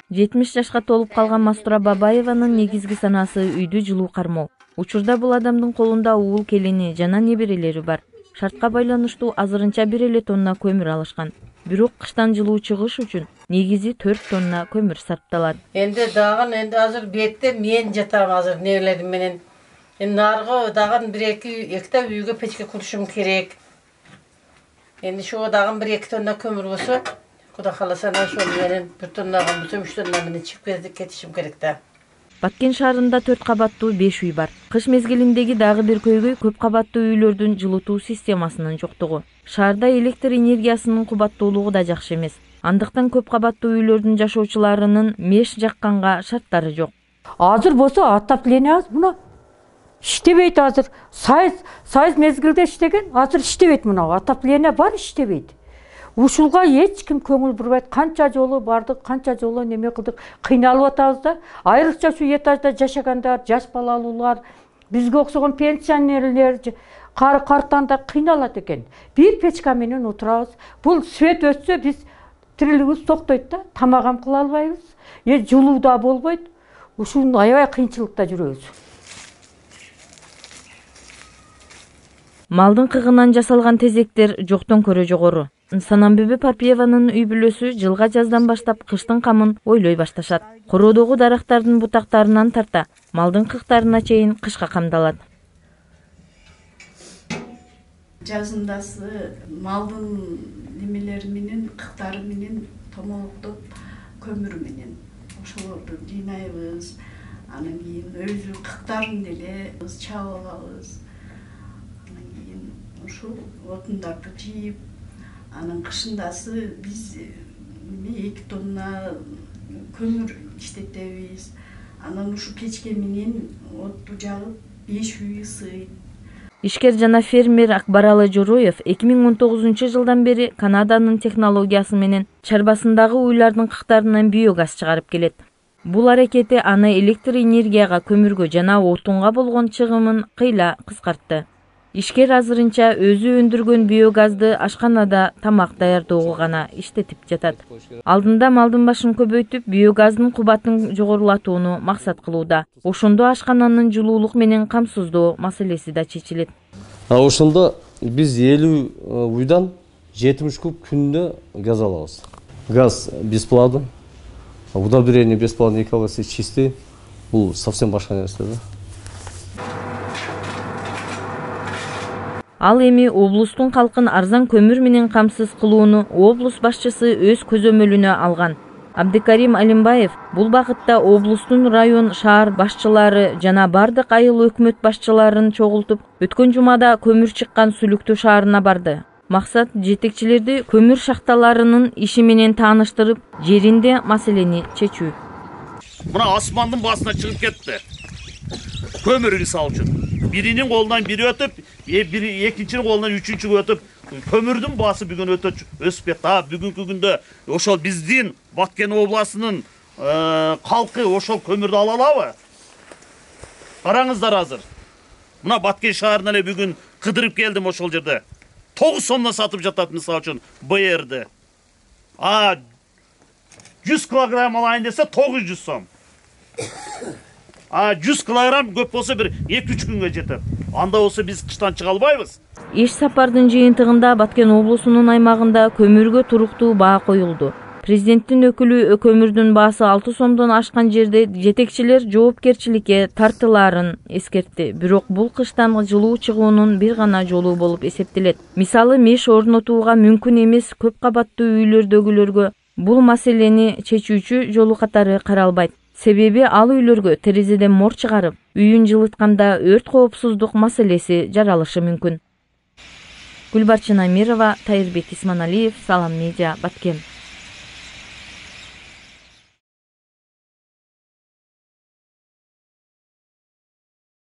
70 жашка толуп калган Мастура Бабаеванын негизги санаасы үйдү жылуу кармоо. Учурда бул адамдын колунда уул келини жана неберелери бар. Шартка байланыштуу азырынча 1 эле тонна көмүр алышкан. Бирок кыштан жылуу чыгыш үчүн негизи 4 тонна көмүр сарпталат. Энди азыр бетте мен жатам азыр нелерим менен. Наргы дагы 1-2 үйгө печке курушум керек. Энди шуга дагы 1-2 тонна көмүр болсо, Кудай кааласа ошол менен 1 тоннага, 3 тонна менен чыгып кетишим керек да. Баткен шаарында 4 кабаттуу 5 үй бар. Кыш мезгилиндеги дагы бир көйгөй көп кабаттуу үйлөрдүн жылытуу системасынын жоктугу. Шаарда электр энергиясынын кубаттуулугу да жакшы эмес. Андыктан көп кабаттуу үйлөрдүн жашоочуларынын меш жакканга шарттары жок. Азыр болсо отопление мына иштебейт азыр. Сайыз мезгилде иштеген, азыр иштебейт мына. Отопление бар иштебейт. Ушулга эч ким көңүл бурбайт. Канча жолу бардык, канча жолу неме кылдык, кыйналып атабыз да. Айрыкча шу этажда жашагандар, жаш балалуулар, бизге окшогон пенсионерлер, картандар кыйналат экен. Бир печка менен отурабыз. Бул свет өтсө биз тирилигибиз токтойт да, тамагам кыла албайбыз. Жылуу да болбойт. Ушун аябай кыйынчылыкта жүрөбүз. Малдын кыгынан жасалган тезектер жоктон көрө жогору. Санамбүбү Парпиеванын үй бүлөсү жылга жаздан баштап кыштын камын ойлой башташат. Короодогу дарактардын бутактарынан тарта малдын кыктарына чейин кышка камдалат. Жазындасы малдын немелери менен, кыктары менен томолуктуп, көмүр менен ошолорду жыйнайбыз. Анан кийин өзү кыктарын деле чабып алабыз. Анан кийин ушул отундарды жыйып, анан кышындасы биз 2 тонна көмүр иштетебиз. Анан ушу печке менен отту жагып 5 үй ысыйт. Ишкер жана фермер Акбаралы Жороев 2019 жылдан бери Канаданын технологиясы менен чарбасындагы уйлардын кыктарынан биогаз чыгарып келет. Бул аракети аны электр энергияга, көмүргө жана отунга болгон чыгымын кыйла кыскартты. Ишкер азырынча өзү өндүргөн биогазды ашканада тамак даярдоого гана иштетип жатат. Алдында малдын башын көбөйтүп, биогаздын кубатын жогорулатууну максат кылууда. Ошондо ашкананын жылуулук менен камсыздоо маселеси да чечилет. Ошондо биз 50 уйдан 70 куб күндө газ алабыз. Газ бесплатно. Удобрение бесплатно, экология чистый. Бул совсем башка нерсе да. Ал эми облустун калкын арзан көмүр менен камсыз кылууну облус башчысы өз көзөмөлүнө алган. Абдыкарим Алимбаев бул багытта облустун район, шаар башчылары жана бардык айыл өкмөт башчыларын чогултуп, өткөн жумада көмүр чыккан Сүлүктүү шаарына барды. Максат жетекчилерди көмүр шахталарынын иши менен тааныштырып, жеринде маселени чечүү. Мына асмандын басына чыгып кетти. Көмүр мисалы үчүн. Birinin kolundan biri ötüp, ikincinin kolundan üçüncü ötüp, kömürdün bası bugün ösüp etti. Bugünkü günde oşol bizdin Batken oblasının halkı oşol kömürdü alalavı. Karаңыздар hazır. Buna Batken şaharına bugün kıdırıp geldim oşol yerde. 9 somla satıp jatat misal üçün BR'de. 100 kilogram alayın dese 900 som. 100 kilogram көп болса bir 2-3 күнгө жетет. Анда болсо биз кыштан чыга албайбыз. Иш сапардын жыйынтыгында Баткен облусунун аймагында көмүргө туруктуу баа коюлду. Президенттин өкүлү көмүрдүн баасы 6 сомдон ашкан жерде жетекчилер жоопкерчиликке тартыларын эскертти. Бирок бул кыштан жылуу чыгуунун бир гана жолу болуп эсептелет. Мисалы меш орнотууга мүмкүн эмес көп кабаттуу үйлөрдөгүлөргө бул маселени чечүүчү жолу катары каралбайт. Себеби ал үйлөргө терезеден мор чыгарып, үйүн жылытканда өрт коопсуздук маселеси жаралышы мүмкүн. Гүлбарчын Амирова, Тайырбек Исманалиев, Салам Медиа, Баткен.